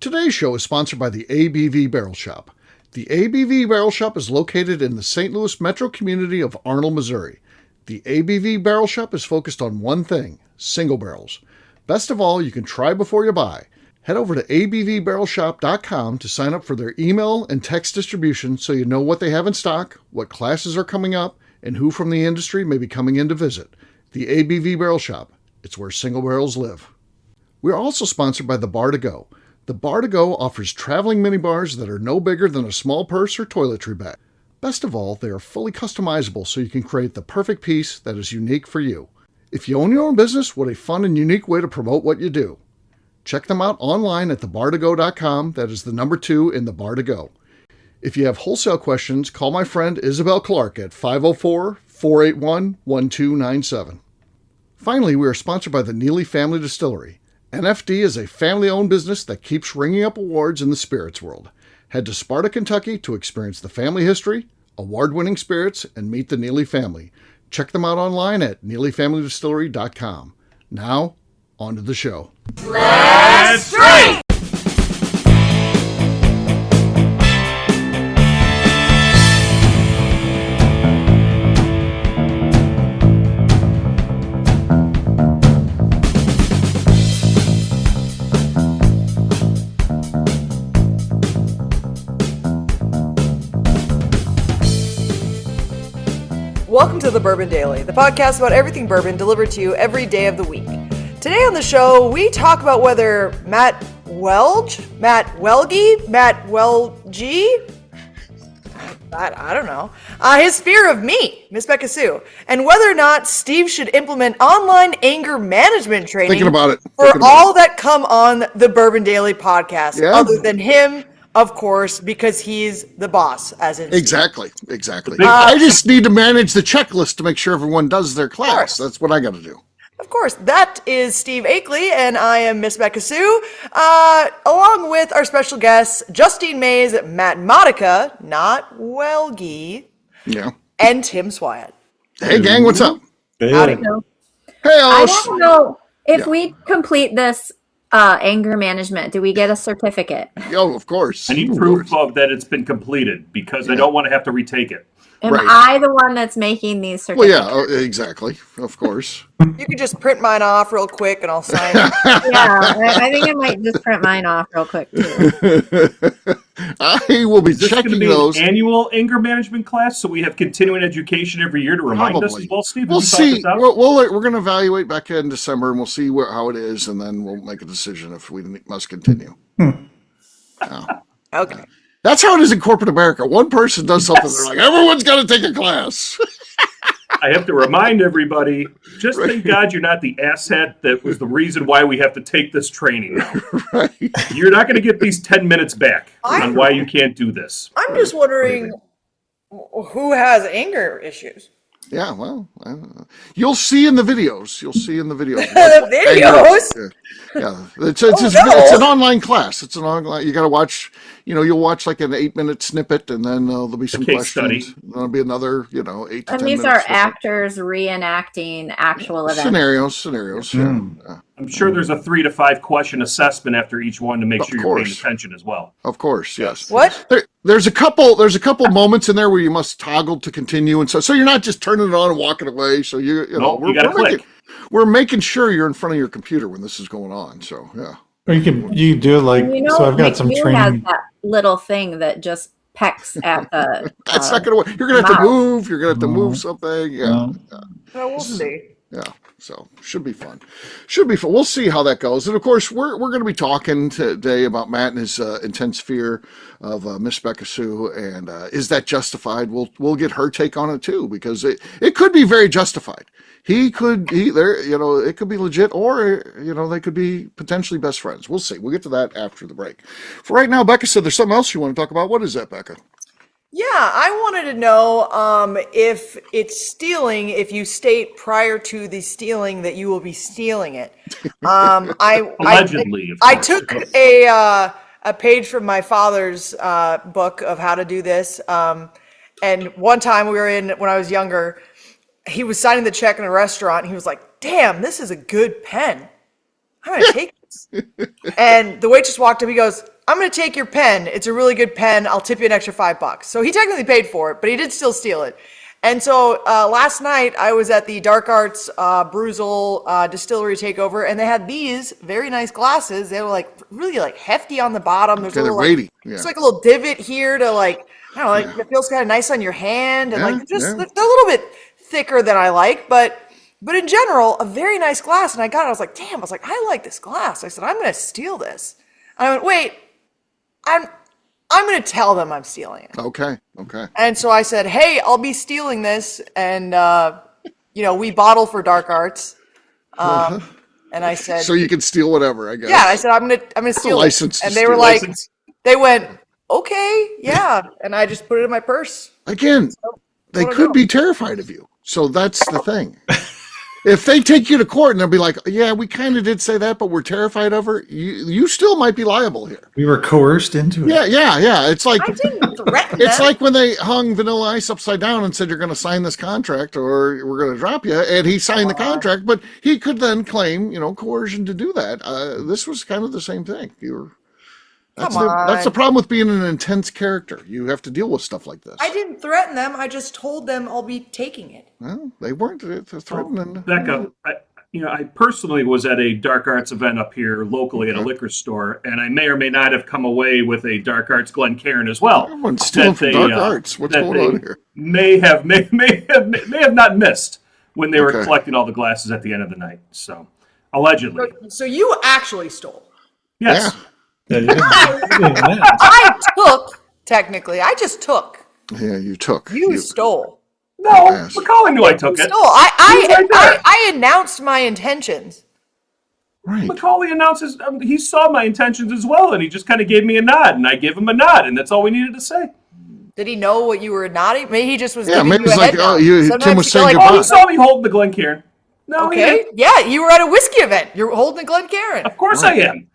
Today's show is sponsored by the ABV Barrel Shop. The ABV Barrel Shop is located in the St. Louis metro community of Arnold, Missouri. The ABV Barrel Shop is focused on one thing, single barrels. Best of all, you can try before you buy. Head over to abvbarrelshop.com to sign up for their email and text distribution so you know what they have in stock, what classes are coming up, and who from the industry may be coming in to visit. The ABV Barrel Shop. It's where single barrels live. We are also sponsored by the Bar to Go. The Bar to Go offers traveling minibars that are no bigger than a small purse or toiletry bag. Best of all, they are fully customizable so you can create the perfect piece that is unique for you. If you own your own business, what a fun and unique way to promote what you do. Check them out online at thebartogo.com. That is the number 2 in the Bar to Go. If you have wholesale questions, call my friend Isabel Clark at 504-481-1297. Finally, we are sponsored by the Neely Family Distillery. NFD is a family-owned business that keeps ringing up awards in the spirits world. Head to Sparta, Kentucky to experience the family history, award-winning spirits, and meet the Neely family. Check them out online at neelyfamilydistillery.com. Now, on to the show. Let's drink! Welcome to the Bourbon Daily, the podcast about everything bourbon delivered to you every day of the week. Today on the show, we talk about whether Welge, I don't know, his fear of me, Miss Beka Sue, and whether or not Steve should implement online anger management training Thinking about it. for all that come on the Bourbon Daily podcast, other than him, of course, because he's the boss, as in Exactly. I just need to manage the checklist to make sure everyone does their class. That's what I got to do. Of course, that is Steve Akeley, and I am Miss Beka Sue, along with our special guests, Justine Mays, Matt Modica, not Welge, and Tim Swyatt. Hey, gang, what's up? Howdy. Hey, I don't know if we complete this anger management, do we get a certificate? Oh, of course. I need proof of that it's been completed because I don't want to have to retake it. Am I the one that's making these certificates? Well, yeah, exactly. Of course. You can just print mine off real quick and I'll sign it. I think I might just print mine off real quick, too. I will be checking those. An annual anger management class, so we have continuing education every year to remind us as well, Steve? We'll see. We're going to evaluate Beka in December, and we'll see how it is, and then we'll make a decision if we must continue. Okay. That's how it is in corporate America. One person does something, they're like, everyone's got to take a class. I have to remind everybody, just thank God you're not the asshat that was the reason why we have to take this training now. Right. You're not going to get these 10 minutes back on why you can't do this. I'm just wondering who has anger issues. Yeah, well, you'll see in the videos. The videos? Yeah. It's an online class. It's an online, you got to watch, you'll watch like an 8-minute snippet and then there'll be some questions. Study. There'll be another, 8 to 10 minutes. And these are actors reenacting actual events. Scenarios. Yeah. I'm sure there's a 3 to 5 question assessment after each one to make sure you're paying attention as well. Of course, yes. What? There's a couple moments in there where you must toggle to continue, and so you're not just turning it on and walking away. So you gotta click. We're making sure you're in front of your computer when this is going on. So yeah. Or you can do it like so. I've got some training. Has that little thing that just pecks at the. That's not gonna work. You're gonna have to move. You're gonna have to move something. Yeah. Well, we'll see. Yeah. So should be fun. We'll see how that goes. And of course, we're going to be talking today about Matt and his intense fear of Miss Beka Sue, and is that justified? We'll get her take on it too, because it could be very justified. It could be legit, or they could be potentially best friends. We'll see. We'll get to that after the break. For right now, Beka said there's something else you want to talk about. What is that, Beka? Yeah, I wanted to know if it's stealing, if you state prior to the stealing that you will be stealing it. Allegedly. I took a page from my father's book of how to do this. And one time when I was younger, he was signing the check in a restaurant. And he was like, damn, this is a good pen. I'm going to take this. And the waitress walked up. He goes, I'm going to take your pen. It's a really good pen. I'll tip you an extra $5. So he technically paid for it, but he did still steal it. And so last night I was at the Dark Arts Bruzel Distillery Takeover, and they had these very nice glasses. They were like really like hefty on the bottom. There's a little, weighty. Yeah. It's like a little divot here to like, I don't know, like it feels kind of nice on your hand, and like just they're a little bit thicker than I like, but in general, a very nice glass. And I got it. I was like, damn. I was like, I like this glass. I said, I'm going to steal this. And I went, wait, I'm going to tell them I'm stealing it. Okay. And so I said, hey, I'll be stealing this. And, we bottle for Dark Arts. And I said, so you can steal whatever, I guess. Yeah, I said, I'm going to steal it. And they were like, they went, okay, yeah. And I just put it in my purse. Again, they could be terrified of you. So that's the thing. If they take you to court and they'll be like, yeah, we kind of did say that, but we're terrified of her, you still might be liable here. We were coerced into it. Yeah. It's like, I didn't threaten it's them. like when they hung Vanilla Ice upside down and said, you're going to sign this contract or we're going to drop you. And he signed the contract, but he could then claim, coercion to do that. This was kind of the same thing. That's the problem with being an intense character. You have to deal with stuff like this. I didn't threaten them. I just told them I'll be taking it. Well, they weren't threatening. Beka, I personally was at a Dark Arts event up here locally at a liquor store, and I may or may not have come away with a Dark Arts Glencairn as well. Everyone's stealing from Dark Arts. What's going on here? May have not missed when they were collecting all the glasses at the end of the night. So, allegedly. So you actually stole? Yes. Yeah, you didn't I just took. Yeah, you took. You stole. No, Macaulay knew I took it. Stole. I announced my intentions. Right. Macaulay announces he saw my intentions as well, and he just kind of gave me a nod, and I gave him a nod, and that's all we needed to say. Did he know what you were nodding? Maybe he just was maybe giving you it's a like, head nod. Tim was saying Oh, he saw me holding the Glencairn. No, okay. Yeah, you were at a whiskey event. You're holding a Glencairn. Of course I am.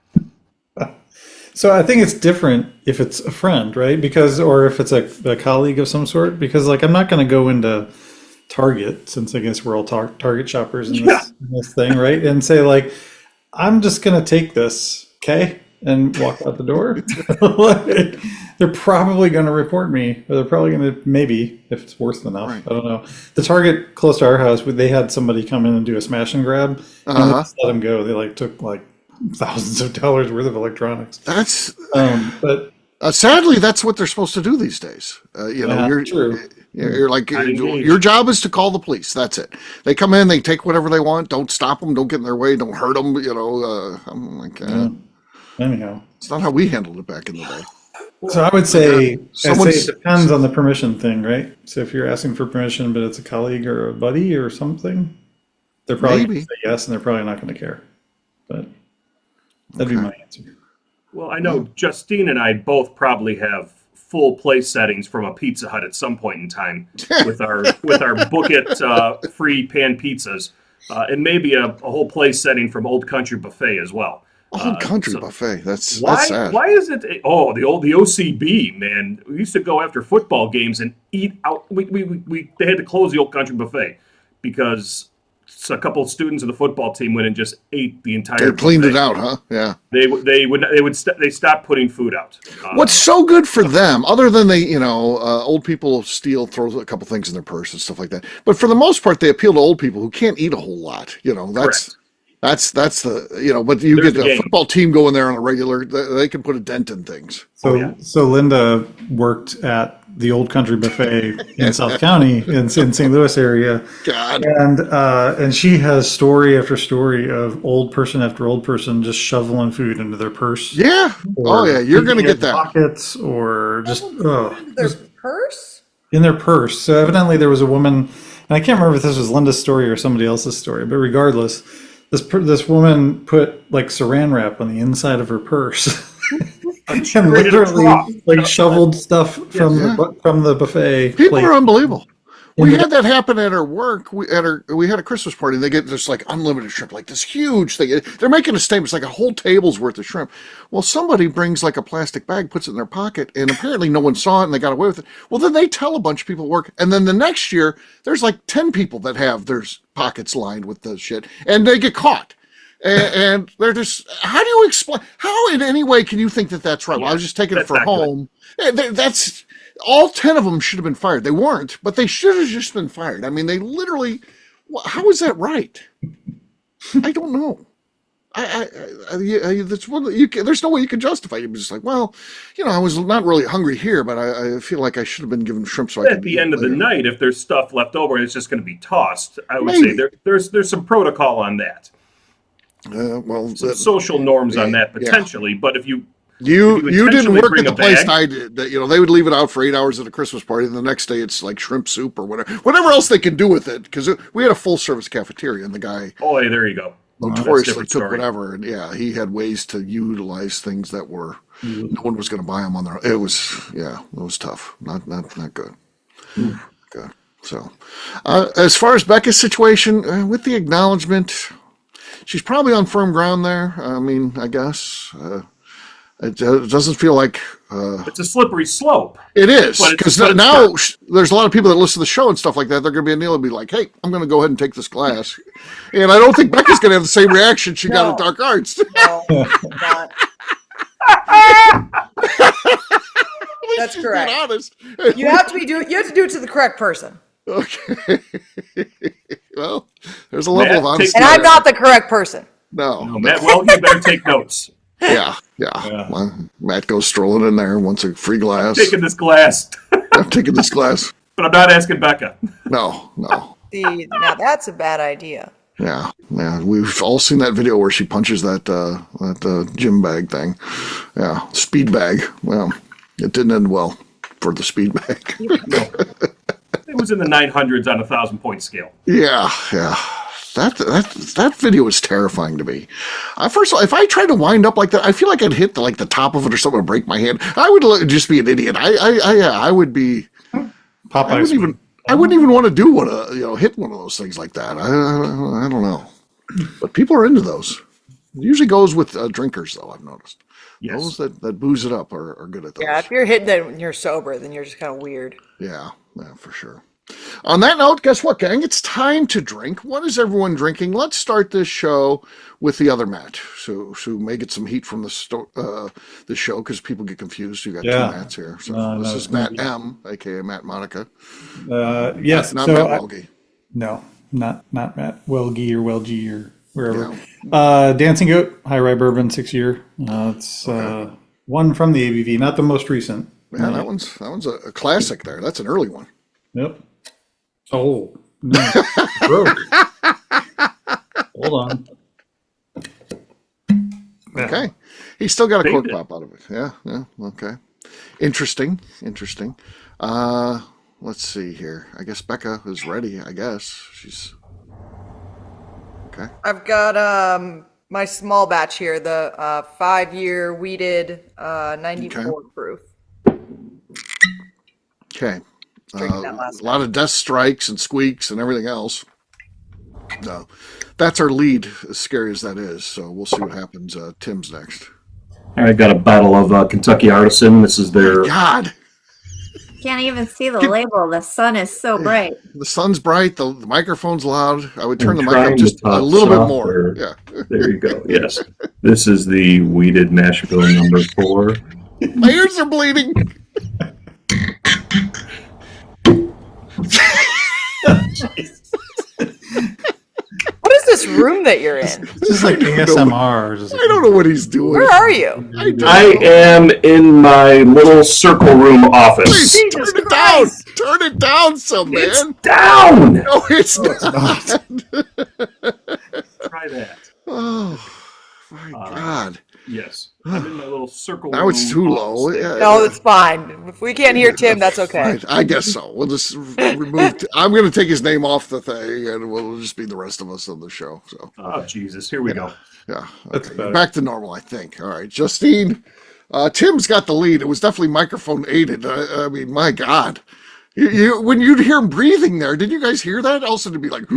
So I think it's different if it's a friend, right? Or if it's a colleague of some sort, because I'm not going to go into Target, since I guess we're all Target shoppers in this thing, right? And say I'm just going to take this, okay? And walk out the door. They're probably going to report me, or they're probably going to, maybe, if it's worth enough. Right. I don't know. The Target close to our house, they had somebody come in and do a smash and grab, and they just let them go. They took thousands of dollars worth of electronics. That's but sadly that's what they're supposed to do these days. True. You're like your job is to call the police. That's it. They come in, they take whatever they want. Don't stop them. Don't get in their way. Don't hurt them. I'm like, anyhow, it's not how we handled it back in the day. So I would say, it depends on the permission thing, right? So if you're asking for permission, but it's a colleague or a buddy or something, they're probably going to say yes, and they're probably not going to care. But that'd be my answer. Well, I know Justine and I both probably have full place settings from a Pizza Hut at some point in time with our Book It free pan pizzas, and maybe a whole place setting from Old Country Buffet as well. Old Country Buffet. That's sad. Why is it? Oh, the OCB, man. We used to go after football games and eat out. They had to close the Old Country Buffet because a couple of students of the football team went and just ate the entire. They cleaned it out, huh? Yeah. They stopped putting food out. What's so good for them, other than old people throw a couple things in their purse and stuff like that. But for the most part, they appeal to old people who can't eat a whole lot. That's the but you get a football team going there on a regular. They can put a dent in things. So Linda worked at the Old Country Buffet in South County in St. Louis area. God. And she has story after story of old person after old person just shoveling food into their purse. Yeah. You're going to get that. Pockets or just their purse? In their purse. So evidently there was a woman, and I can't remember if this was Linda's story or somebody else's story, but regardless, this woman put saran wrap on the inside of her purse. And literally shoveled stuff from the buffet. People are unbelievable. We had that happen at our work. We had a Christmas party. And they get this unlimited shrimp, this huge thing. They're making a statement. It's like a whole table's worth of shrimp. Well, somebody brings a plastic bag, puts it in their pocket, and apparently no one saw it and they got away with it. Well, then they tell a bunch of people at work, and then the next year there's 10 people that have their pockets lined with the shit, and they get caught. And they're just, how do you explain, how in any way can you think that that's right? Well, I was just taking it for home. That's, all 10 of them should have been fired. They weren't, but they should have just been fired. I mean, they literally, how is that right? I don't know. That's one there's no way you can justify it. You're just like, well, I was not really hungry here, but I feel like I should have been given shrimp. So at the end of the night, if there's stuff left over, it's just going to be tossed. I would say there's some protocol on that. Well, some social norms on that potentially, but if you didn't work at the place I did. They would leave it out for 8 hours at a Christmas party, and the next day it's like shrimp soup or whatever else they can do with it. Because we had a full service cafeteria, and the guy, hey, there you go, notoriously took whatever, and he had ways to utilize things that were no one was going to buy them on their own. It was tough, not good. Good. So, as far as Beka's situation, with the acknowledgement, she's probably on firm ground there. I mean, I guess. It doesn't feel like it's a slippery slope. It is, because now there's a lot of people that listen to the show and stuff like that. They're going to be in Neil and be like, "Hey, I'm going to go ahead and take this class," and I don't think Beka's going to have the same reaction she got at Dark Arts. No, not. That's correct. Honest. You have to do it to the correct person. Okay. Well, there's a level of honesty, and I'm not the correct person. No, Matt. Well, you better take notes. Yeah. Well, Matt goes strolling in there, wants a free glass. I'm taking this glass. I'm taking this glass. But I'm not asking Beka. No. See, now that's a bad idea. Yeah. We've all seen that video where she punches that gym bag thing. Yeah, speed bag. Well, it didn't end well for the speed bag. No. It was in the 900s on a 1,000-point scale. Yeah. That video was terrifying to me. First of all, if I tried to wind up like that, I feel like I'd hit the top of it or something and break my hand. I would just be an idiot. I would be. I wouldn't even want to do hit one of those things like that. I don't know, but people are into those. It usually goes with drinkers, though. I've noticed. Yes. Those that booze it up are good at those. Yeah, if you're hitting it when you're sober, then you're just kind of weird. Yeah, for sure. On that note, guess what, gang? It's time to drink. What is everyone drinking? Let's start this show with the other Matt. So may get some heat from the show because people get confused. You got two Matts here. So this is Matt M, aka Matt Monica. Yes, not Matt Welge. No, not Matt Welge or Welge or wherever. Yeah. Dancing Goat, high rye bourbon, 6-year. It's one from the ABV, not the most recent. Yeah, that one's a classic there. That's an early one. Yep. Oh, no. Broke. Hold on. Okay. He's still got a cork pop out of it. Yeah. Okay. Interesting. Let's see here. I guess Beka is ready, I guess. She's okay. I've got my small batch here, the 5-year wheated 94 proof. Okay. A lot of death strikes and squeaks and everything else. No, that's our lead, as scary as that is. So we'll see what happens. Tim's next. All right, got a bottle of Kentucky Artisan. This is their... God! Can't even see the label. The sun is so bright. The sun's bright. The microphone's loud. I would turn the mic up just a little bit more. Yeah. There you go. Yes. This is the wheated mash bill number 4. My ears are bleeding. What is this room that you're in? Just like ASMR. I don't know what he's doing. Where are you? I am in my little circle room office. Please, turn it down. Turn it down some, man. It's down. No, it's not. Try that. Oh, my God. Yes. I'm in my little circle room. Now it's too low. No, it's fine. If we can't hear Tim, that's okay. Right. I guess so. We'll just remove. I'm going to take his name off the thing, and we'll just be the rest of us on the show. So. Oh, Jesus. Here we go. Yeah. Okay. Back to normal, I think. All right. Justine, Tim's got the lead. It was definitely microphone aided. I mean, my God. When you'd hear him breathing there, did you guys hear that? Also, to be like,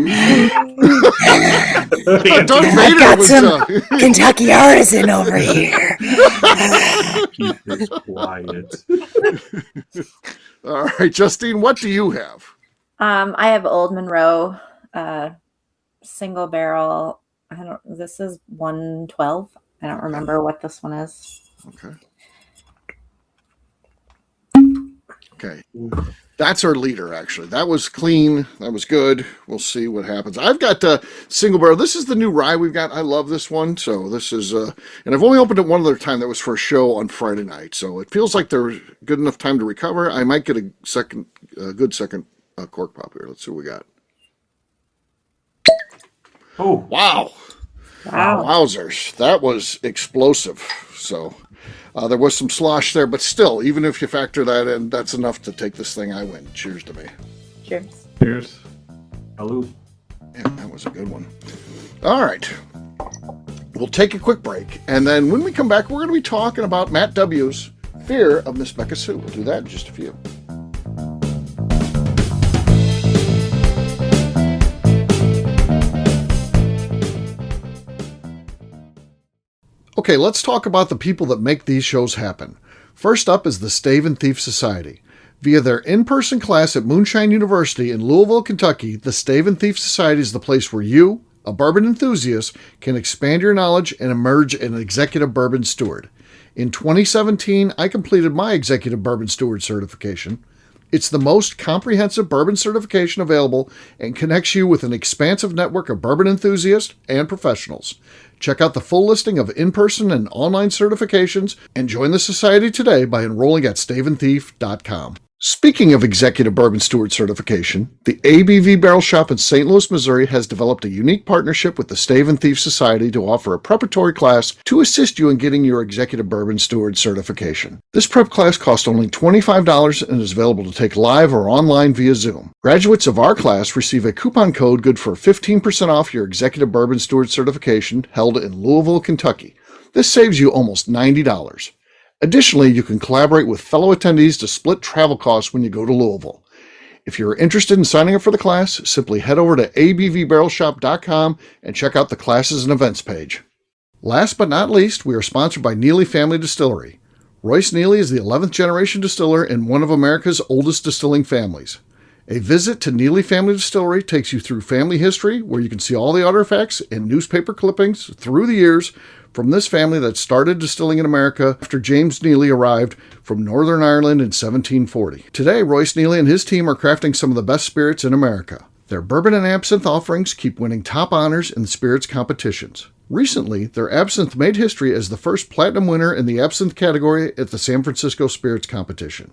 Darth Vader was some Kentucky Artisan over here. Keep this quiet. All right, Justine, what do you have? I have Old Monroe, single barrel, This is 112. I don't remember what this one is. Okay. Okay. That's our leader, actually. That was clean. That was good. We'll see what happens. I've got single barrel. This is the new rye we've got. I love this one. So this is, and I've only opened it one other time. That was for a show on Friday night. So it feels like there's good enough time to recover. I might get a good second cork pop here. Let's see what we got. Oh, Wow. Wow. Wowzers. That was explosive. So there was some slosh there, but still, even if you factor that in, that's enough to take this thing. I win. Cheers to me. Cheers. Cheers. hello. Yeah, that was a good one. All right. We'll take a quick break, and then when we come back, we're going to be talking about Matt W.'s fear of Miss Beka Sue. We'll do that in just a few. Okay, let's talk about the people that make these shows happen. First up is the Stave and Thief Society. Via their in-person class at Moonshine University in Louisville, Kentucky, the Stave and Thief Society is the place where you, a bourbon enthusiast, can expand your knowledge and emerge an executive bourbon steward. In 2017, I completed my executive bourbon steward certification. It's the most comprehensive bourbon certification available and connects you with an expansive network of bourbon enthusiasts and professionals. Check out the full listing of in-person and online certifications and join the society today by enrolling at staveandthief.com. Speaking of executive bourbon steward certification, the ABV Barrel Shop in St. Louis, Missouri has developed a unique partnership with the Stave and Thief Society to offer a preparatory class to assist you in getting your executive bourbon steward certification. This prep class costs only $25 and is available to take live or online via Zoom. Graduates of our class receive a coupon code good for 15% off your executive bourbon steward certification held in Louisville, Kentucky. This saves you almost $90. Additionally, you can collaborate with fellow attendees to split travel costs when you go to Louisville. If you're interested in signing up for the class, simply head over to abvbarrelshop.com and check out the classes and events page. Last but not least, we are sponsored by Neely Family Distillery. Royce Neely is the 11th generation distiller in one of America's oldest distilling families. A visit to Neely Family Distillery takes you through family history, where you can see all the artifacts and newspaper clippings through the years from this family that started distilling in America after James Neely arrived from Northern Ireland in 1740. Today, Royce Neely and his team are crafting some of the best spirits in America. Their bourbon and absinthe offerings keep winning top honors in the spirits competitions. Recently, their absinthe made history as the first platinum winner in the absinthe category at the San Francisco Spirits Competition.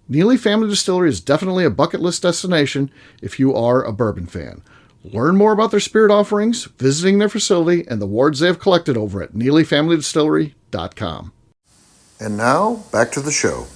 Neely Family Distillery is definitely a bucket list destination if you are a bourbon fan. Learn more about their spirit offerings, visiting their facility, and the awards they have collected over at NeelyFamilyDistillery.com. And now, back to the show.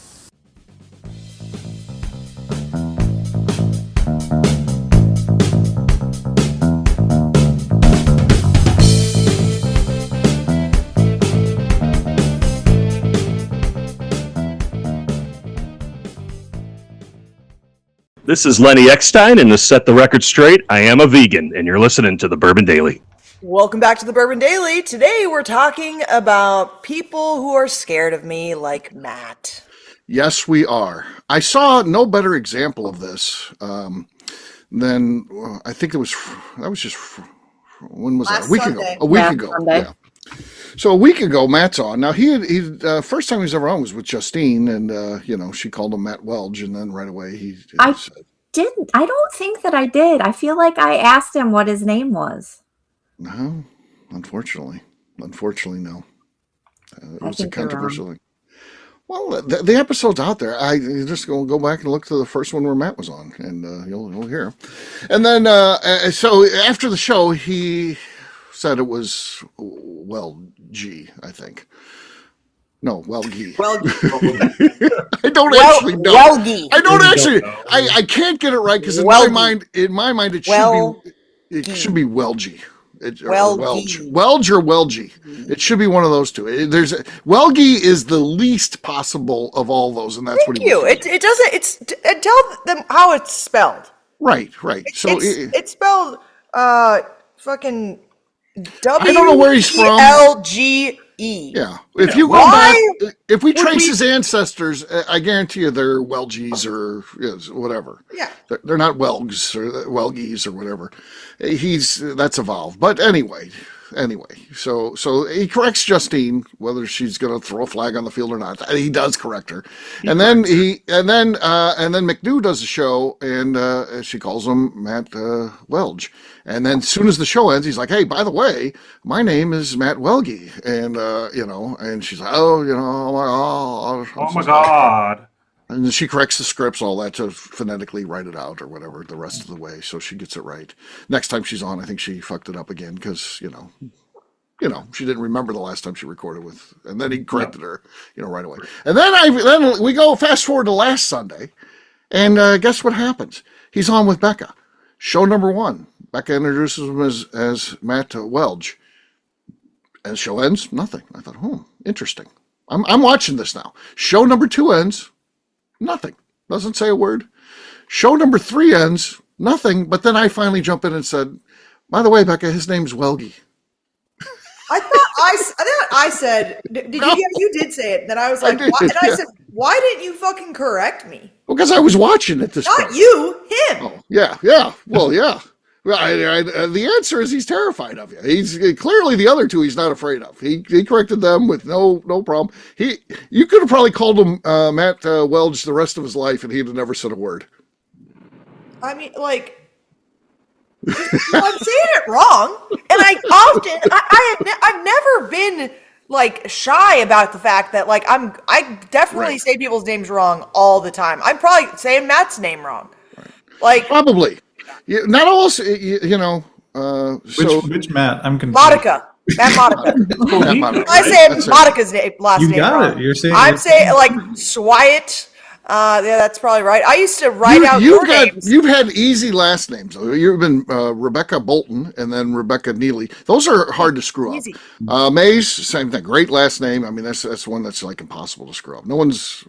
This is Lenny Eckstein, and to set the record straight, I am a vegan, and you're listening to the Bourbon Daily. Welcome back to the Bourbon Daily. Today we're talking about people who are scared of me, like Matt. Yes, we are. I saw no better example of this than I think that was just when was that? A week Sunday. ago. A week Yeah, ago. Sunday. Yeah. So a week ago, Matt's on. Now he first time he was ever on was with Justine, and she called him Matt Welge, and then right away he said, I don't think that I did. I feel like I asked him what his name was. no, unfortunately, no. It I was a think you're controversial thing. Well, the episode's out there. You just go back and look to the first one where Matt was on, and you'll hear him. And then so after the show, he said it was Welge, I think. No, Welge. I don't actually know. Welge. I don't actually. I can't get it right because in my mind, it should be Welge. Welge. Welge or Welge. It should be one of those two. Welge is the least possible of all those, and that's Thank what he you. was. It doesn't. Tell them how it's spelled. Right. So It's spelled fucking I don't know where he's from. WELGE. Yeah. If you go Why back, if we trace we- his ancestors, I guarantee you they're Welges or whatever. Yeah. They're not Welges or Welgies or whatever. That's evolved. But anyway, anyway, so he corrects Justine, whether she's going to throw a flag on the field or not. He does correct her, and then McNew does a show, and she calls him Matt Welge, and then as soon as the show ends, he's like, "Hey, by the way, my name is Matt Welge," and and she's like, "Oh, Oh my God. And then she corrects the scripts, all that, to phonetically write it out or whatever the rest of the way, so she gets it right. Next time she's on, I think she fucked it up again because she didn't remember the last time she recorded with, and then he corrected her, right away. And then we go fast forward to last Sunday, and guess what happens? He's on with Beka, show number 1. Beka introduces him as Matt Welge. As show ends, nothing. I thought, interesting. I'm watching this now. Show number 2 ends. Nothing. Doesn't say a word. Show number 3 ends. Nothing. But then I finally jump in and said, by the way, Beka, his name's Welge. I thought I said, you did say it. Then I was like, why? And I said, why didn't you fucking correct me? Well, because I was watching at this point. Not you, him. Oh, yeah. Well, yeah. Well, the answer is he's terrified of you. He's clearly the other two he's not afraid of. He corrected them with no problem. You could have probably called him Matt Welge the rest of his life, and he'd have never said a word. I mean, like, I'm saying it wrong, and I've never been like shy about the fact that like I definitely say people's names wrong all the time. I'm probably saying Matt's name wrong, like probably. Yeah, not all. Which Matt? I'm confused. Monica. Matt Monica. I say Monica's last name. You got wrong. it. You're saying. I'm saying like Swiat. Yeah, that's probably right. I used to write out your names. You've had easy last names. You've been Rebecca Bolton and then Rebecca Neely. Those are hard to screw up. Easy. Mays, same thing. Great last name. I mean, that's one that's like impossible to screw up. No one's.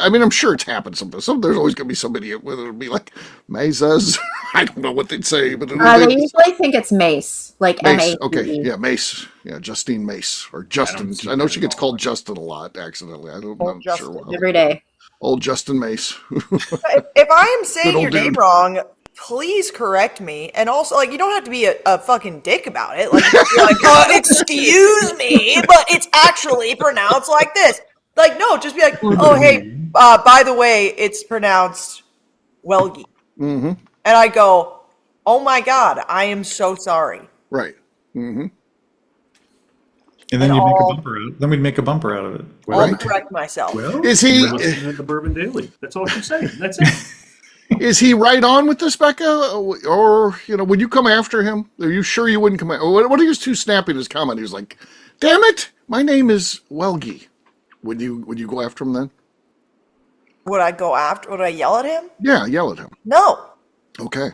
I mean, I'm sure it's happened sometimes. There's always going to be somebody whether it'll be like Maysas. I don't know what they'd say, but they usually think it's Mace, like Mace. M-A-C-E. Okay, yeah, Mace. Yeah, Justine Mace or Justin. I know she gets called Justin a lot accidentally. I'm not sure why. Every day. Old Justin Mace. If I am saying your name dude. wrong, please correct me. And also, like, you don't have to be a fucking dick about it. Like, you're like, excuse me, but it's actually pronounced like this. Like, no, just be like, oh, hey, by the way, it's pronounced Welge. Mm-hmm. And I go, oh my God, I am so sorry. Right. Mm-hmm. And then you make a bumper out. Then we'd make a bumper out of it. I'll correct myself. Well, is he at the Bourbon Daily? That's all she's saying. That's it. Is he right on with this, Beka? Or would you come after him? Are you sure you wouldn't come? What he was too snappy in his comment? He was like, "Damn it, my name is Welge." Would you go after him then? Would I yell at him? Yeah, yell at him. No. Okay.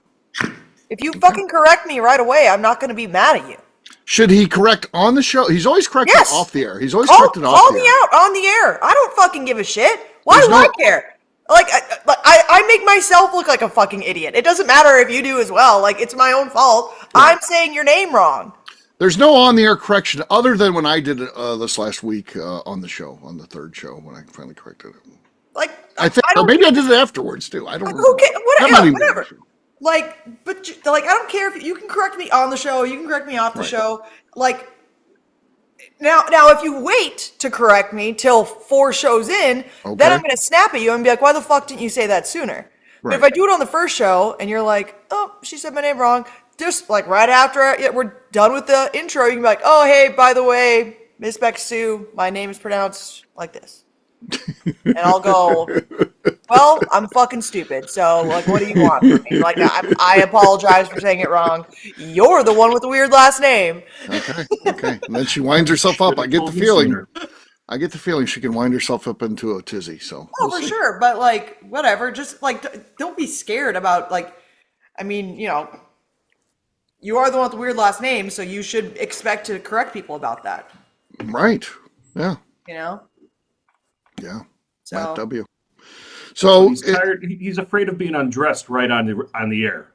If you fucking correct me right away, I'm not going to be mad at you. Should he correct on the show? He's always corrected off the air. He's always corrected off call the air. Call me out on the air. I don't fucking give a shit. Why There's do I care? Like, I make myself look like a fucking idiot. It doesn't matter if you do as well. Like, it's my own fault. Right. I'm saying your name wrong. There's no on-the-air correction other than when I did it this last week on the show, on the third show, when I finally corrected it. Like, I think, or maybe I did it afterwards, too. I don't know. Okay, whatever. Like, but I don't care if you can correct me on the show, you can correct me off the show. Like, now, if you wait to correct me till 4 shows in, then I'm going to snap at you and be like, why the fuck didn't you say that sooner? Right. But if I do it on the first show and you're like, oh, she said my name wrong, just like right after we're done with the intro, you can be like, oh, hey, by the way, Miss Beka Sue, my name is pronounced like this. And I'll go, well, I'm fucking stupid. So, like, what do you want from me? Like, I apologize for saying it wrong. You're the one with the weird last name. Okay. And then she winds herself up. I get the feeling she can wind herself up into a tizzy. So. Oh, for sure. But, like, whatever. Just, like, don't be scared about, like, I mean, you are the one with the weird last name, so you should expect to correct people about that. Right. Yeah. Yeah. So, Matt W. So he's tired. He's afraid of being undressed right on the air.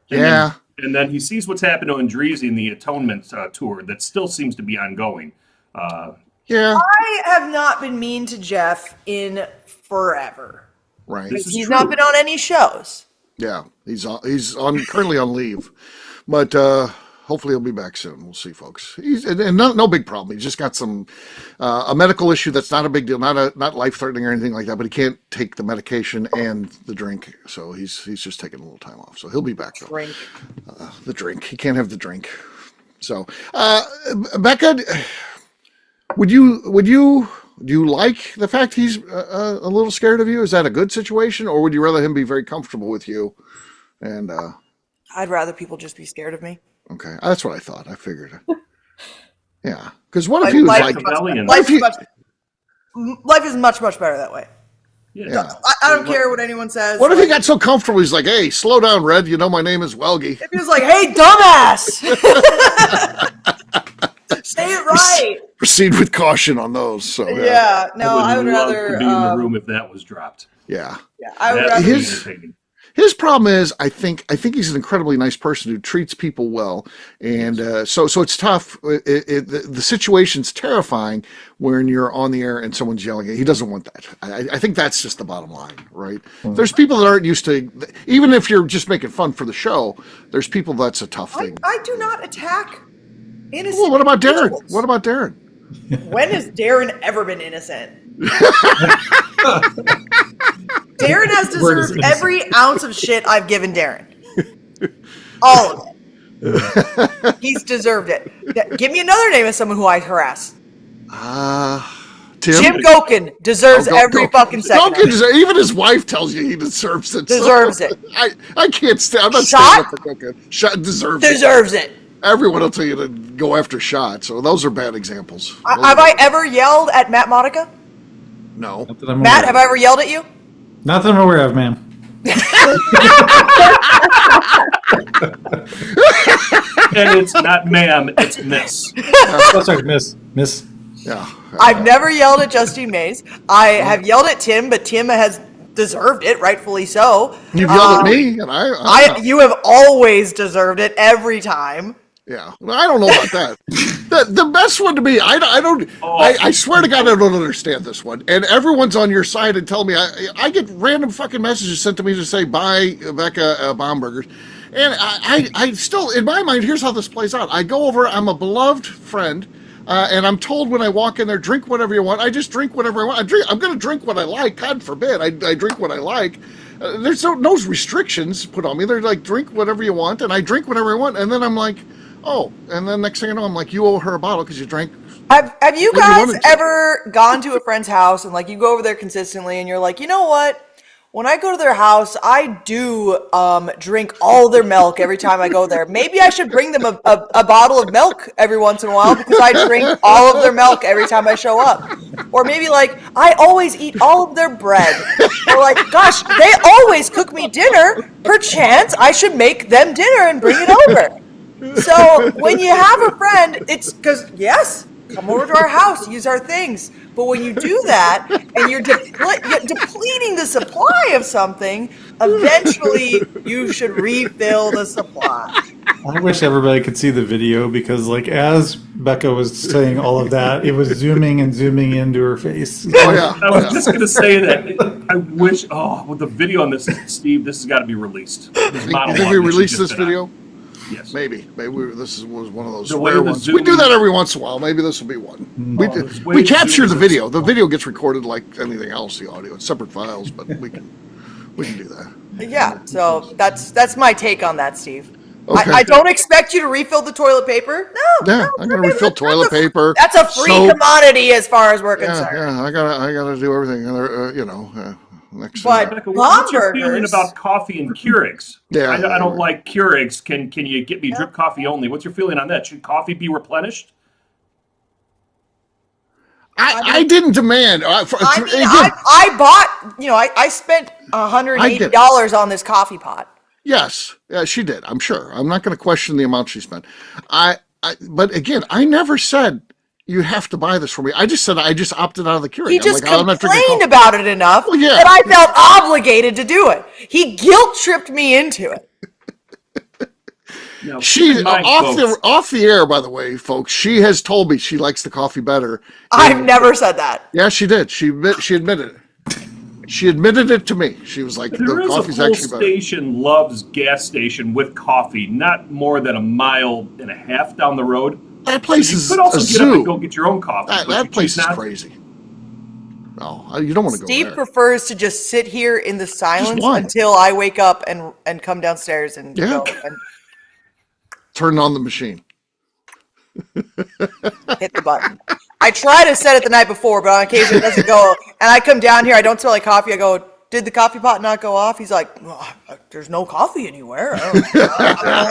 And then he sees what's happened to Andreezy in the Atonement tour that still seems to be ongoing. I have not been mean to Jeff in forever. Right. He's not been on any shows. Yeah, he's currently on leave, but Hopefully he'll be back soon. We'll see, folks. He's and no big problem. He's just got some a medical issue that's not a big deal, not life threatening or anything like that. But he can't take the medication and the drink, so he's just taking a little time off. So he'll be back though. Drink. The drink. He can't have the drink. So, Beka, do you like the fact he's a little scared of you? Is that a good situation, or would you rather him be very comfortable with you? And I'd rather people just be scared of me. okay, that's what I thought. I figured. Yeah, because what if he was like, life is much better that way. Yeah. I don't care what anyone says. What if he got so comfortable? He's like, "Hey, slow down, Red. You know my name is Welge." If he was like, "Hey, dumbass," say it right. Proceed with caution on those. So Yeah, no, I would love rather to be in the room if that was dropped. yeah. I would That rather. would be entertaining. His problem is, I think he's an incredibly nice person who treats people well, and so it's tough. The situation's terrifying when you're on the air and someone's yelling at you. He doesn't want that. I think that's just the bottom line, right? There's people that aren't used to, even if you're just making fun for the show. There's people that's a tough thing. I do not attack innocent. Well, what about Darren? individuals. What about Darren? When has Darren ever been innocent? Darren has deserved every ounce of shit I've given Darren. All of it. He's deserved it. Give me another name of someone who I harass. Tim? Jim Gokin deserves every fucking second. Gokin even his wife tells you he deserves it. Deserves it. I can't stand. I'm not Shot? standing up for Gokin. Shot deserves Deserves it. Everyone will tell you to go after Shot. So those are bad examples. Have I ever yelled at Matt Modica? No. Not that I'm Matt, aware have I ever yelled at you? of. Not that I'm aware of, ma'am. And it's not ma'am, it's miss. Oh, sorry, miss. Yeah. I've never yelled at Justine Mays. I have yelled at Tim, but Tim has deserved it, rightfully so. You've yelled at me, and You have always deserved it every time. yeah. Well, I don't know about that. The best one to me, I swear to God, I don't understand this one. And everyone's on your side and tell me, I get random fucking messages sent to me to say, buy Beka Baumburgers. And I still, in my mind, here's how this plays out. I go over, I'm a beloved friend, and I'm told when I walk in there, drink whatever you want. I just drink whatever I want. I'm going to drink what I like. God forbid, I drink what I like. There's no restrictions put on me. They're like, drink whatever you want, and I drink whatever I want. And then I'm like, oh, and then next thing I know, I'm like, you owe her a bottle because you drank. Have you What do you guys wanna do? ever gone to a friend's house and like you go over there consistently and you're like, you know what? When I go to their house, I do drink all their milk every time I go there. Maybe I should bring them a bottle of milk every once in a while because I drink all of their milk every time I show up. Or maybe like, I always eat all of their bread. Or like, gosh, they always cook me dinner. Perchance I should make them dinner and bring it over. So when you have a friend, it's because, yes, come over to our house, use our things. But when you do that and you're depleting the supply of something, eventually you should refill the supply. I wish everybody could see the video because, like, as Beka was saying all of that, it was zooming and zooming into her face. Oh, yeah. I was just going to say that. I wish, with the video on this, Steve, this has got to be released. You think we release this video? Yes. Maybe this was one of those The way rare the ones. Zoom- We do that every once in a while. Maybe this will be one. it's way We capture the Zoom- video. The video gets recorded like anything else. The audio, it's separate files, but we can do that. Yeah, so that's my take on that, Steve. Okay. I don't expect you to refill the toilet paper. No, Yeah, I'm gonna refill toilet paper. That's a free soap. commodity as far as we're concerned. Yeah, I gotta do everything. Next. But Becca, what's your feeling Baumburgers- about coffee and Keurigs? Yeah. I don't like Keurigs. Can you get me drip coffee only? What's your feeling on that? Should coffee be replenished? I didn't demand. I bought, I spent $180 on this coffee pot. Yes, she did. I'm sure. I'm not going to question the amount she spent. But again, I never said you have to buy this for me. I just said I just opted out of the Keurig. He just I'm not drinking complained coffee. about it enough Well, yeah. that I felt obligated to do it. He guilt tripped me into it. No, She keep in mind, folks, off the air, by the way, folks. She has told me she likes the coffee better. I've never said that. Yeah, she did. She admitted it. She admitted it to me. She was like, There the is a coffee's full actually better. station Love's gas station with coffee, not more than 1.5 miles down the road. That place You is could also a get zoo. up and go get your own coffee. but That you place choose is not. crazy. No, you don't want to go Steve there. prefers to just sit here in the silence one. until I wake up and come downstairs and Yeah. go and Turn on the machine. hit the button. I try to set it the night before, but on occasion it doesn't go. And I come down here, I don't smell like coffee. I go, did the coffee pot not go off? He's like, there's no coffee anywhere. I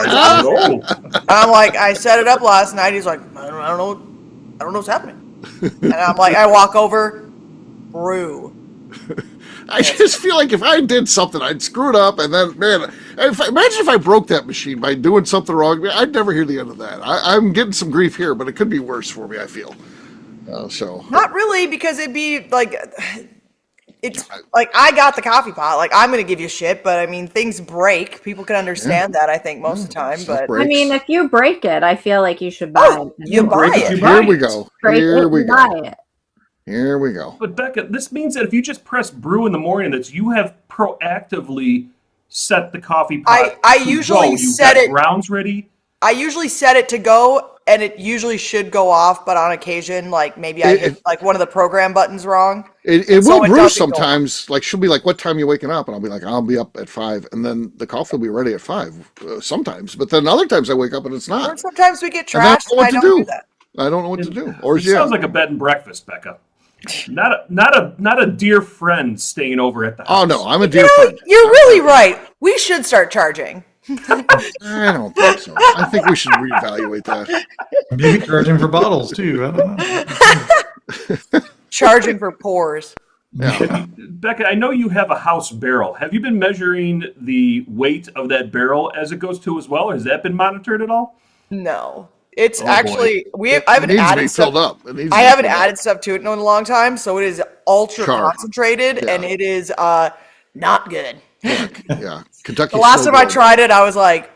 don't know what's happening. I'm like, I set it up last night. He's like, I don't know what's happening. And I'm like, I walk over, brew. I just feel like if I did something, I'd screw it up, and then, man, imagine if I broke that machine by doing something wrong. I'd never hear the end of that. I'm getting some grief here, but it could be worse for me, I feel. Not really, because it'd be like, it's like I got the coffee pot. Like I'm gonna give you shit, but I mean things break. People can understand that. I think most of the time, but breaks. I mean, if you break it, I feel like you should buy it. you buy it. Here we go. Break Here it we and buy go. it. Here we go. But Becca, this means that if you just press brew in the morning, that you have proactively set the coffee pot. I to usually go. You've set got it- grounds ready. I usually set it to go, and it usually should go off. But on occasion, like maybe I hit like one of the program buttons wrong. It So will it brew doesn't go sometimes. Like she'll be like, "What time are you waking up?" And I'll be like, "I'll be up at 5." And then the coffee will be ready at 5. Sometimes, but then other times I wake up and it's Or not. sometimes we get And I trashed, don't know and what I to don't do. do that. I don't know what to do. Or It sounds like a bed and breakfast, Becca. Not a dear friend staying over at the house. Oh no, I'm a dear You know, friend. you're really right. We should start charging. I don't think so. I think we should reevaluate that. Maybe charging for bottles too. I don't know. Charging for pours. Yeah. Becca, I know you have a house barrel. Have you been measuring the weight of that barrel as it goes to as well? Has that been monitored at all? No, it's Oh, actually I It haven't needs to be added stuff. filled up. It needs to I be haven't filled up. added stuff to it in a long time, so it is ultra Char. concentrated, and Yeah. it is not good. Yeah, Kentucky. The last time I tried it, I was like,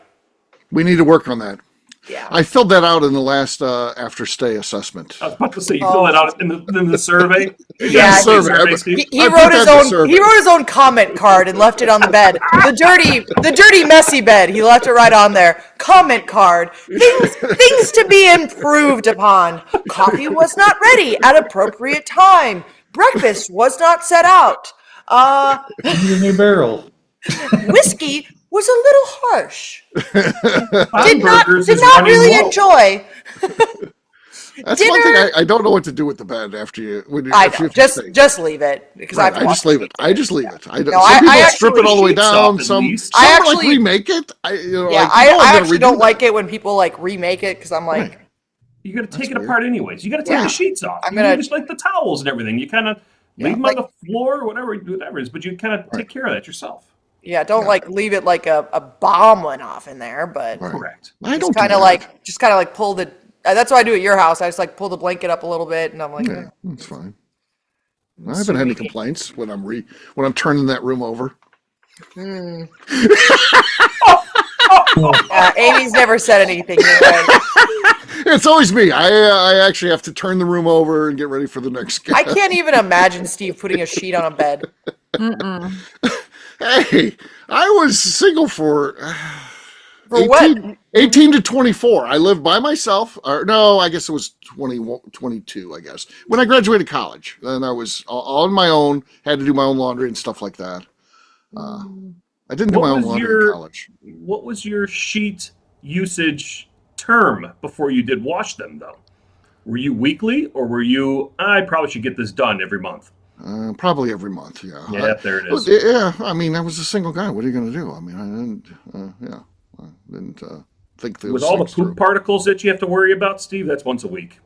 we need to work on that. yeah. I filled that out in the last after stay assessment. I was about to say you fill it out in the survey. Yeah, survey. Steve? He I wrote put his that in the own. survey. He wrote his own comment card and left it on the bed. The dirty, messy bed. He left it right on there. Comment card. Things to be improved upon. Coffee was not ready at appropriate time. Breakfast was not set out. Your new barrel. Whiskey was a little harsh. Did Hamburgers is not running really low. enjoy. That's one dinner- thing I don't know what to do with the bed after you. When you I if you know. have to stay. Just leave it because Right, I've I just leave it. I just leave it. No, some people I strip it all the way sheets off down. at Some least. some I like actually- remake it. Yeah, like, I I'm gonna actually redo don't that. like it when people like remake it because I'm like, You got to take it weird. apart anyways. You got to take Yeah. the sheets off. I'm You gonna- just like the towels and everything. You kind of leave them like- on the floor or whatever it is, but you kind of take care of that yourself. yeah, don't like leave it like a bomb went off in there, but Right. Correct. I just don't kind do of that. like pull the. That's what I do at your house. I just like pull the blanket up a little bit, and I'm like, Yeah, that's fine. I haven't had any complaints when I'm turning that room over. Amy's never said anything. You're right. It's always me. I actually have to turn the room over and get ready for the next guy. I can't even imagine Steve putting a sheet on a bed. Hey, I was single for For 18, what? 18 to 24. I lived by myself. Or no, I guess it was 22, I guess. When I graduated college. Then I was on my own, had to do my own laundry and stuff like that. I didn't do What my own was laundry your- in college. What was your sheet usage term before you did wash them, though? Were you weekly, or were you, I probably should get this done every month? Probably every month, yeah. Yeah, there it is. Yeah, I mean, I was a single guy. What are you going to do? I mean, I didn't think those With all the things poop through. particles that you have to worry about, Steve, that's once a week.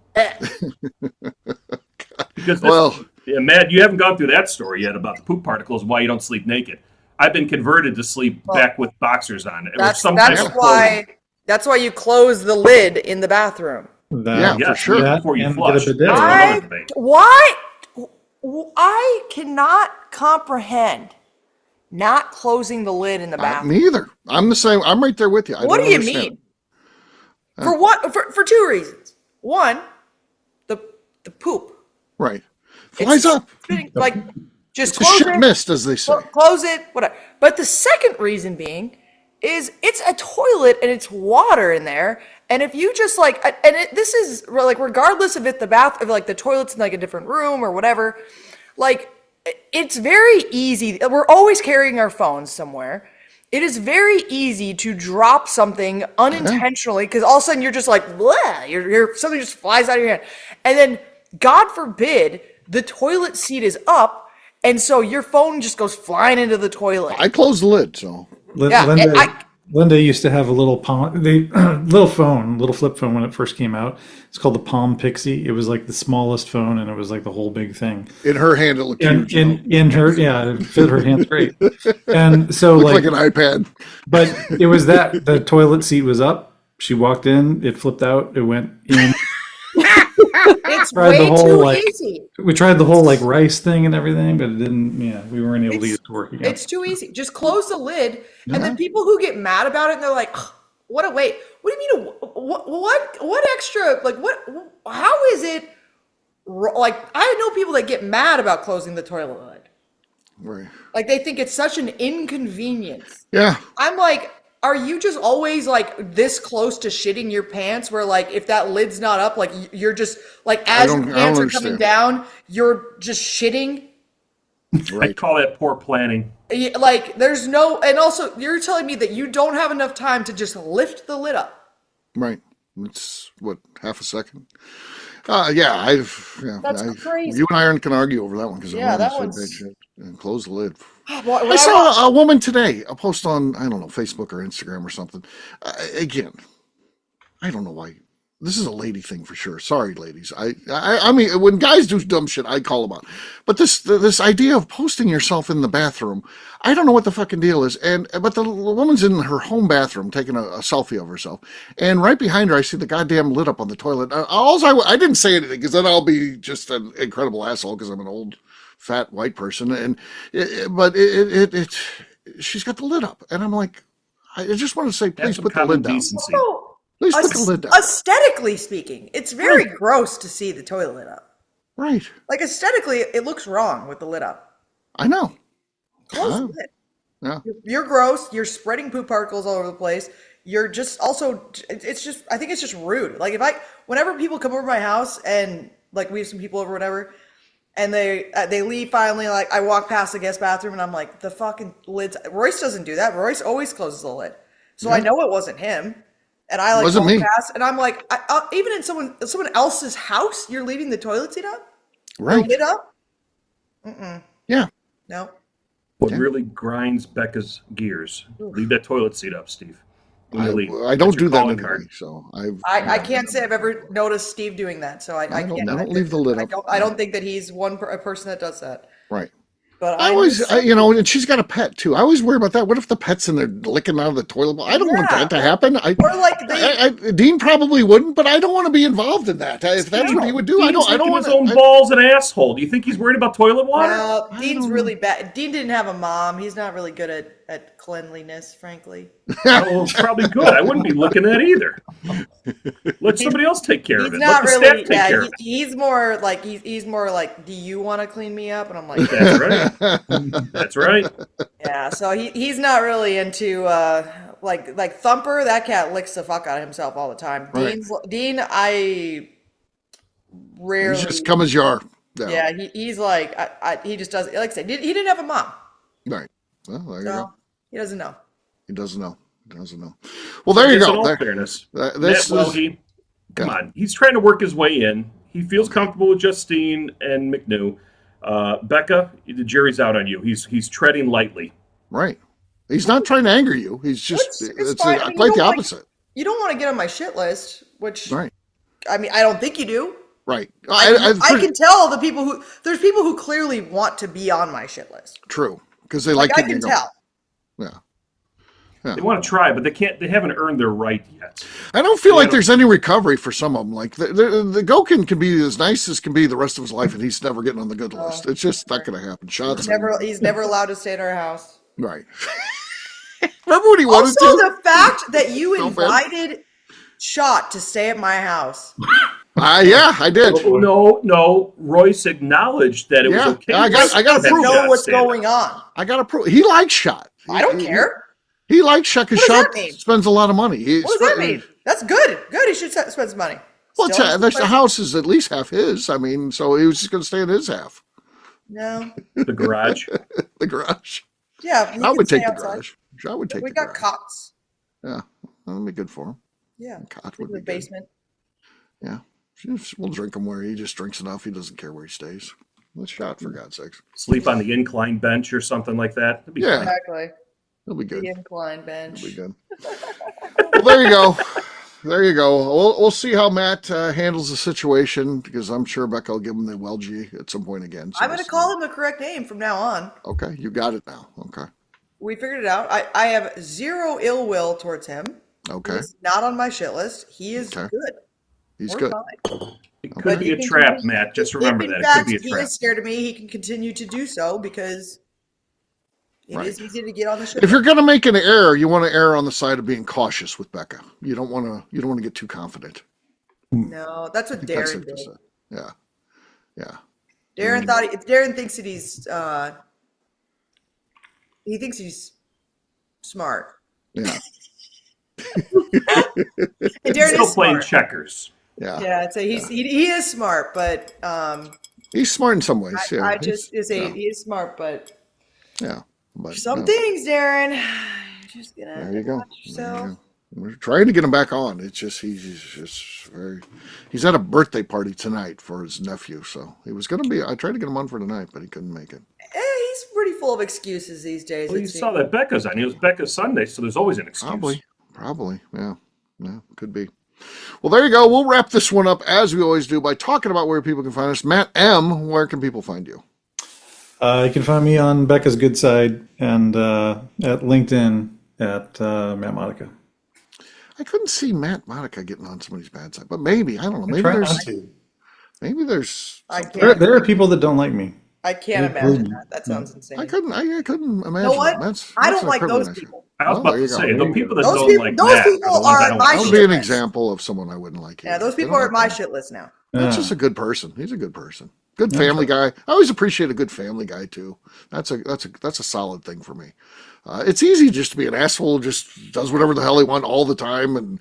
Because Well, yeah, Matt, you haven't gone through that story yet about the poop particles, why you don't sleep naked. I've been converted to sleep back with boxers on. Or That's some type of why. That's why you close the lid in the bathroom. That, Yeah, for sure. that Before you and flush. get a bidet. That's I- another debate. Why? I cannot comprehend not closing the lid in the bathroom. me either. I'm the same. I'm right there with you. I What don't do you understand. mean? For what? For two reasons. One, the poop. Right. Flies It's up. spitting, like Just It's a close shit it. mist, as they say. Close it, whatever. But the second reason being is it's a toilet and it's water in there. And if you just like, this is like, regardless of the toilet's in like a different room or whatever, like, it's very easy. We're always carrying our phones somewhere. It is very easy to drop something unintentionally because all of a sudden you're just like, blah, something just flies out of your hand. And then, God forbid, the toilet seat is up, and so your phone just goes flying into the toilet. I closed the lid, so. Linda used to have a little little flip phone when it first came out. It's called the Palm Pixie. It was like the smallest phone, and it was like the whole big thing. In her hand, it looked huge. In her, yeah, it fit her hands great. And so, like an iPad. But it was that the toilet seat was up. She walked in, it flipped out, it went in. It's way too easy. We tried the whole like rice thing and everything, but it didn't. Yeah, we weren't able to get it to work again. It's too easy. Just close the lid, and then people who get mad about it, and they're like, "What a wait! What do you mean? What extra? Like what? How is it? Like I know people that get mad about closing the toilet lid. Right. Like they think it's such an inconvenience. Yeah. I'm like, are you just always like this close to shitting your pants where like if that lid's not up, like you're just like as your pants are coming down, you're just shitting? Right. I call that poor planning. Like there's no, and also you're telling me that you don't have enough time to just lift the lid up. Right. It's what, half a second? That's crazy. You and I can argue over that one because that one's and close the lid. Well, I saw a woman today, a post on, I don't know, Facebook or Instagram or something. Again, I don't know why. This is a lady thing for sure. Sorry, ladies. I mean, when guys do dumb shit, I call them out. But this idea of posting yourself in the bathroom, I don't know what the fucking deal is. But the woman's in her home bathroom taking a selfie of herself, and right behind her, I see the goddamn lid up on the toilet. I didn't say anything because then I'll be just an incredible asshole because I'm an old fat white person. But she's got the lid up, and I'm like, I just want to say, please put the lid down. Decency. Please put the lid down. Aesthetically speaking, it's very gross to see the toilet lid up. Right. Like aesthetically, it looks wrong with the lid up. I know. Close the lid. Yeah. You're gross. You're spreading poop particles all over the place. You're just also, it's just, I think it's just rude. Like whenever people come over my house and like we have some people over, whatever, and they leave finally, like I walk past the guest bathroom and I'm like, the fucking lids. Royce doesn't do that. Royce always closes the lid. So I know it wasn't him. And I like walk past, and I'm like, even in someone else's house, you're leaving the toilet seat up, right? The lid up. Yeah. No. What really grinds Beka's gears? Leave that toilet seat up, Steve. I don't do that anyway, so I can't say I've ever noticed Steve doing that. So I can't. I don't leave the lid up. I don't think that he's a person that does that. Right. But and she's got a pet too. I always worry about that. What if the pet's in there licking out of the toilet bowl? I don't want that to happen. Dean probably wouldn't, but I don't want to be involved in that. If that's what he would do, Dean's I don't want his own balls and asshole. Do you think he's worried about toilet water? No, Dean's really bad. Dean didn't have a mom. He's not really good at cleanliness, frankly. Oh, it's probably good. I wouldn't be looking at either. Let somebody else take care of it. He's not Let the really. staff take care of it. He's more like, do you want to clean me up? And I'm like, that's right. That's right. Yeah. So he's not really into like Thumper. That cat licks the fuck out of himself all the time. Right. Dean, I rarely. He's just come as you are. Yeah. He's like he just does. Like I said, he didn't have a mom. Right. Well, there you go. He doesn't know. He doesn't know. Well, there you go. In all fairness, Welge, come on. He's trying to work his way in. He feels comfortable with Justine and McNew. Beka, the jury's out on you. He's treading lightly. Right. He's not trying to anger you. He's just it's quite the opposite. You don't want to get on my shit list, which right. I mean, I don't think you do. Right. I can tell there's people who clearly want to be on my shit list. True, because they like I can tell. Yeah. They want to try, but they haven't earned their right yet. I don't feel like there's any recovery for some of them. Like the Gokin can be as nice as can be the rest of his life, and he's never getting on the good list. It's just not going to happen. He's never allowed to stay at our house. Right. Remember when he wanted also, to? the fact that you invited Shot to stay at my house Yeah, I did. Oh, no. Royce acknowledged that it was okay. I got to prove know what's going on. I got to prove. He likes Shot. I don't care. He likes Shot because What does Shot that mean? spends a lot of money. What does that mean? That's good. Good. He should spend some money. Well, the house is at least half his. I mean, so he was just going to stay in his half. No. The garage. The garage. Yeah, I would take the garage. I would take we the got garage. cots. Yeah, that'd be good for him. Yeah. Cot In would be the good. basement. Yeah. We'll drink him where he just drinks enough. He doesn't care where he stays. Let's Shot, for God's sakes. Sleep on the incline bench or something like that. That'd be fine. Exactly. It'll be good. The incline bench. It'll be good. Well, there you go. There you go. We'll see how Matt handles the situation, because I'm sure Beka will give him the Welge at some point again. So I'm going to call him the correct name from now on. Okay, you got it now. Okay. We figured it out. I have zero ill will towards him. Okay. He's not on my shit list. He is Okay. good. He's We're good. fine. It could But be he a can trap, continue- Matt. Just If remember in that. fact It could be a he trap. is scared of me, he can continue to do so because it is Right. easy to get on the shit. If you're going to make an error, you want to err on the side of being cautious with Beka. You don't want to get too confident. No, that's what That's Darren safe to did. say. Yeah. Yeah. Darren thinks that he thinks he's smart. Yeah. And Darren Still is playing smart. checkers. Yeah. Yeah, I'd say he is smart, but He's smart in some ways. Yeah. I just is yeah. he is smart, but Yeah. But some no. things, Darren, you're just gonna There you go. watch yourself. There you go. We're trying to get him back on. It's just he's at a birthday party tonight for his nephew, so he was going to be. I tried to get him on for tonight, but he couldn't make it. He's pretty full of excuses these days. Well, it you seems. saw that Becca's on. It was Becca's Sunday, so there's always an excuse. Probably, yeah, could be. Well, there you go. We'll wrap this one up as we always do by talking about where people can find us. Matt M, where can people find you? You can find me on Becca's Good Side and at LinkedIn at Matt Modica. I couldn't see Matt Monica getting on somebody's bad side, but maybe I don't know. Maybe Try there's not to. maybe there's. I something. can't. There are people that don't like me. I can't imagine that. That sounds insane. I couldn't imagine. You know what? That's I don't a like those privilege. people. I was Oh, about there you to go. say, the people that Those don't people- like those Matt people are the ones are I don't my like. I'll shit be an list. example of someone I wouldn't like. Yeah, either. those They people don't are at like my that. shit list now. That's Yeah. just a good person. He's a good person. Good family guy. I always appreciate a good family guy too. That's a solid thing for me. It's easy just to be an asshole, just does whatever the hell he wants all the time, and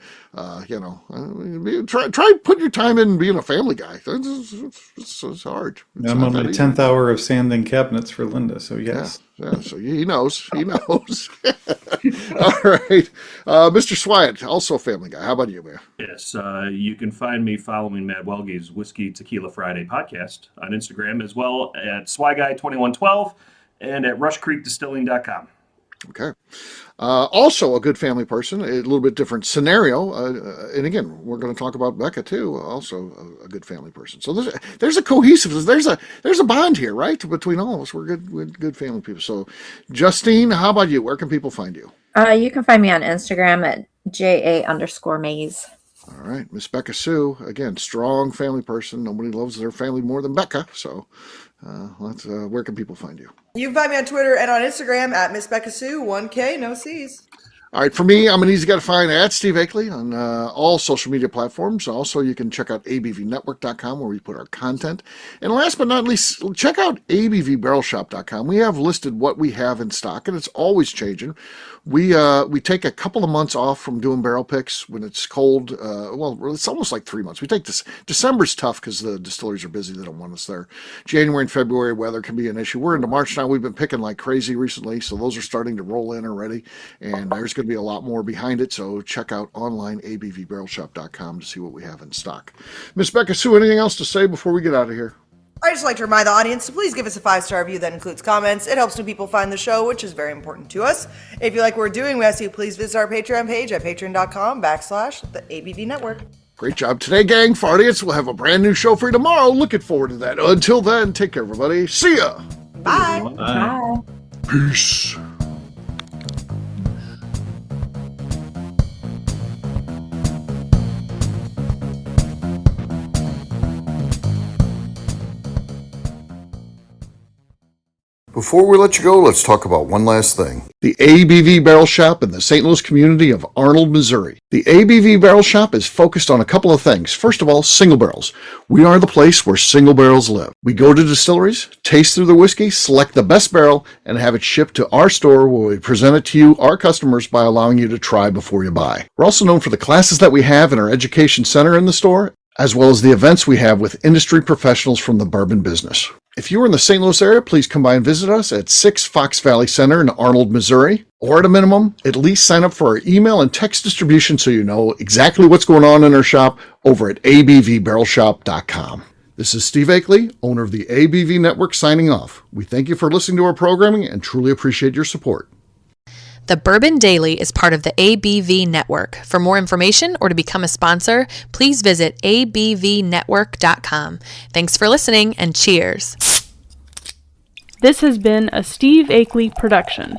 try put your time in being a family guy. It's hard. It's I'm not on my that easy. 10th hour of sanding cabinets for Linda, so yes. Yeah, so he knows. He knows. All right. Mr. Swyatt, also a family guy. How about you, man? Yes, you can find me following Matt Welge's Whiskey Tequila Friday podcast on Instagram, as well at SwyGuy2112 and at RushCreekDistilling.com. Okay. Also a good family person, a little bit different scenario. And again, we're going to talk about Beka too, also a good family person. So there's a cohesiveness. There's a bond here, right? Between all of us. We're good family people. So Justine, how about you? Where can people find you? You can find me on Instagram at JA_Maze. All right. Miss Beka Sue, again, strong family person. Nobody loves their family more than Beka. So where can people find you? You can find me on Twitter and on Instagram at Miss Beka Sue, 1K, no C's. All right, for me, I'm an easy guy to find at Steve Akeley on all social media platforms. Also, you can check out abvnetwork.com where we put our content. And last but not least, check out abvbarrelshop.com. We have listed what we have in stock, and it's always changing. We take a couple of months off from doing barrel picks when it's cold. Well, it's almost like 3 months. We take this. December's tough because the distilleries are busy. They don't want us there. January and February weather can be an issue. We're into March now. We've been picking like crazy recently, so those are starting to roll in already. And there's going to be a lot more behind it. So check out online abvbarrelshop.com to see what we have in stock. Miss Beka Sue, anything else to say before we get out of here? I'd just like to remind the audience to please give us a 5-star review that includes comments. It helps new people find the show, which is very important to us. If you like what we're doing, we ask you to please visit our Patreon page at patreon.com/the ABV Network. Great job today, gang. For audience, we'll have a brand new show for you tomorrow. Looking forward to that. Until then, take care, everybody. See ya. Bye. Bye. Peace. Before we let you go, let's talk about one last thing. The ABV Barrel Shop in the St. Louis community of Arnold, Missouri. The ABV Barrel Shop is focused on a couple of things. First of all, single barrels. We are the place where single barrels live. We go to distilleries, taste through the whiskey, select the best barrel, and have it shipped to our store where we present it to you, our customers, by allowing you to try before you buy. We're also known for the classes that we have in our education center in the store, as well as the events we have with industry professionals from the bourbon business. If you are in the St. Louis area, please come by and visit us at 6 Fox Valley Center in Arnold, Missouri. Or at a minimum, at least sign up for our email and text distribution so you know exactly what's going on in our shop over at abvbarrelshop.com. This is Steve Akeley, owner of the ABV Network, signing off. We thank you for listening to our programming and truly appreciate your support. The Bourbon Daily is part of the ABV Network. For more information or to become a sponsor, please visit abvnetwork.com. Thanks for listening and cheers. This has been a Steve Akeley production.